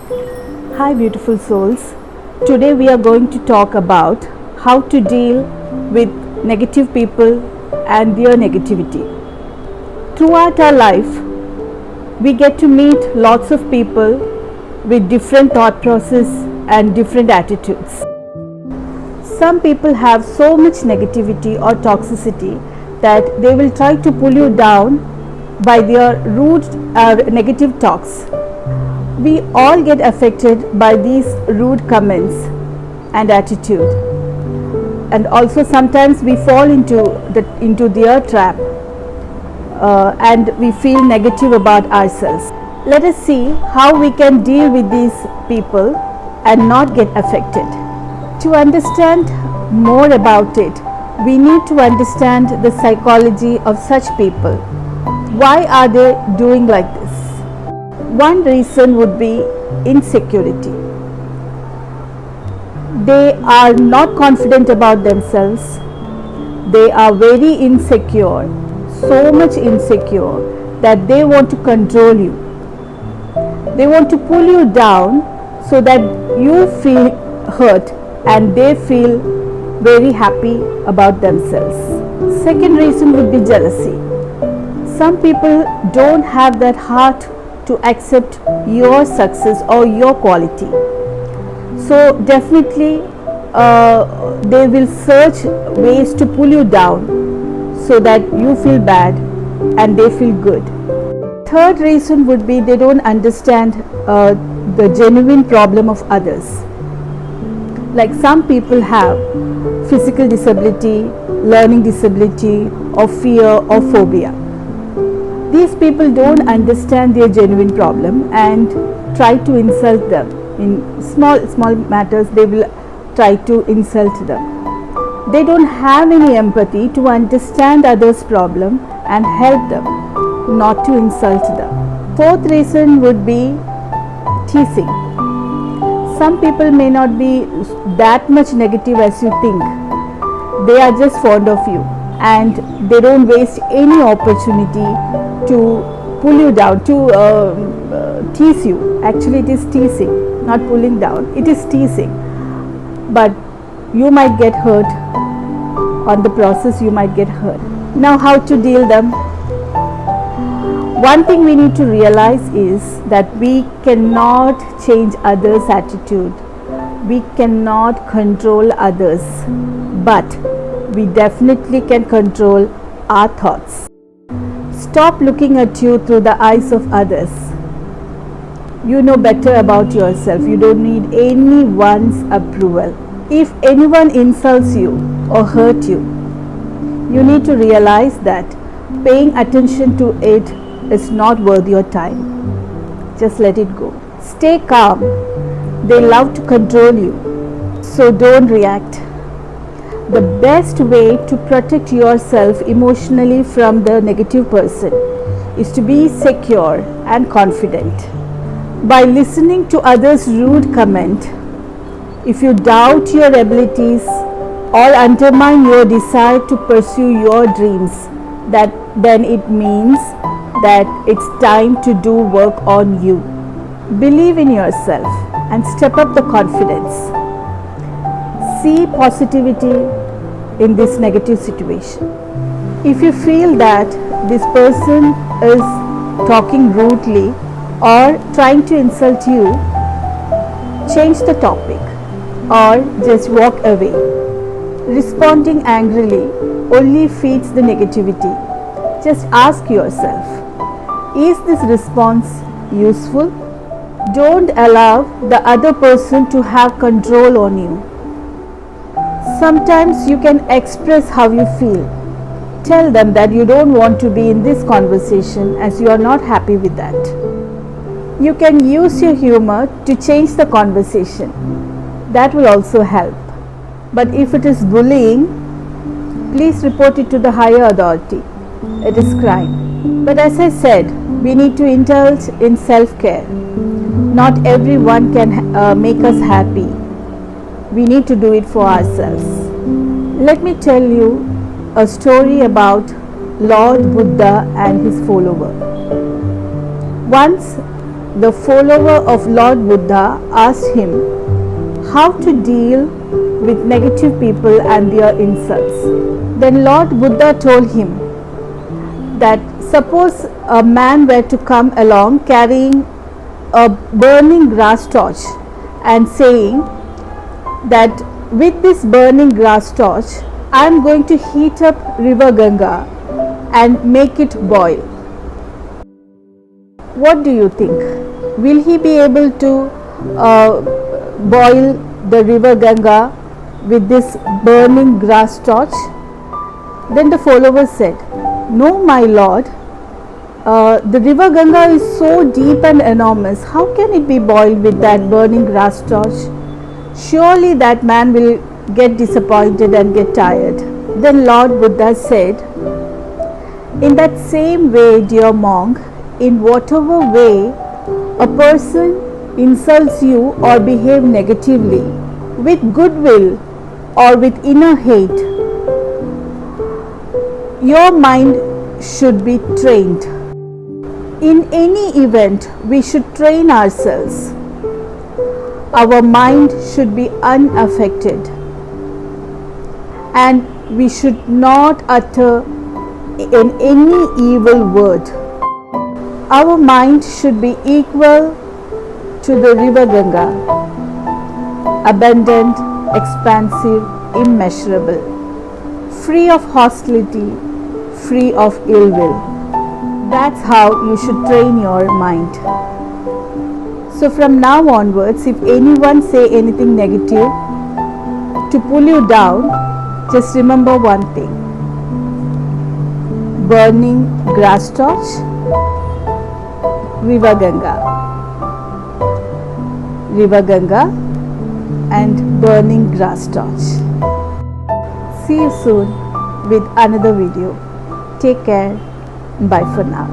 Hi, beautiful souls. Today we are going to talk about how to deal with negative people and their negativity. Throughout our life, we get to meet lots of people with different thought process and different attitudes. Some people have so much negativity or toxicity that they will try to pull you down by their rude or negative talks. We all get affected by these rude comments and attitude, and also sometimes we fall into their trap, and we feel negative about ourselves. Let us see how we can deal with these people and not get affected. To understand more about it, we need to understand the psychology of such people. Why are they doing like this? One reason would be insecurity. They are not confident about themselves. They are very insecure, so much insecure that they want to control you. They want to pull you down so that you feel hurt and they feel very happy about themselves. Second reason would be jealousy. Some people don't have that heart to accept your success or your quality. So definitely they will search ways to pull you down so that you feel bad and they feel good. Third reason would be they don't understand the genuine problem of others. Like some people have physical disability, learning disability, or fear or phobia. These people don't understand their genuine problem and try to insult them. In small matters, they will try to insult them. They don't have any empathy to understand others' problem and help them, not to insult them. Fourth reason would be teasing. Some people may not be that much negative as you think. They are just fond of you and they don't waste any opportunity to pull you down, to tease you. Actually, it is teasing, not pulling down. It is teasing. But you might get hurt. On the process, you might get hurt. Now, how to deal them? One thing we need to realize is that we cannot change others' attitude. We cannot control others. But we definitely can control our thoughts. Stop looking at you through the eyes of others. You know better about yourself. You don't need anyone's approval. If anyone insults you or hurt you, you need to realize that paying attention to it is not worth your time. Just let it go. Stay calm. They love to control you, so don't react. The best way to protect yourself emotionally from the negative person is to be secure and confident. By listening to others' rude comment, if you doubt your abilities or undermine your desire to pursue your dreams, then it means that it's time to do work on you. Believe in yourself and step up the confidence. See positivity in this negative situation. If you feel that this person is talking rudely or trying to insult you, change the topic or just walk away. Responding angrily only feeds the negativity. Just ask yourself, is this response useful? Don't allow the other person to have control on you. Sometimes you can express how you feel. Tell them that you don't want to be in this conversation as you are not happy with that. You can use your humor to change the conversation. That will also help. But if it is bullying, please report it to the higher authority. It is crime. But as I said, we need to indulge in self-care. Not everyone can make us happy. We need to do it for ourselves. Let me tell you a story about Lord Buddha and his follower. Once the follower of Lord Buddha asked him how to deal with negative people and their insults. Then Lord Buddha told him that suppose a man were to come along carrying a burning grass torch and saying that with this burning grass torch I am going to heat up river Ganga and make it boil. What do you think? Will he be able to boil the river Ganga with this burning grass torch? Then the follower said, "No, my lord, the river Ganga is so deep and enormous. How can it be boiled with that burning grass torch? Surely that man will get disappointed and get tired." Then Lord Buddha said, "In that same way, dear monk, in whatever way a person insults you or behave negatively, with goodwill or with inner hate, your mind should be trained. In any event, we should train ourselves. Our mind should be unaffected, and we should not utter in any evil word. Our mind should be equal to the river Ganga, abundant, expansive, immeasurable, free of hostility, free of ill will." That's how you should train your mind. So from now onwards, if anyone say anything negative to pull you down, just remember one thing: burning grass torch, river Ganga, and burning grass torch. See you soon with another video. Take care. Bye for now.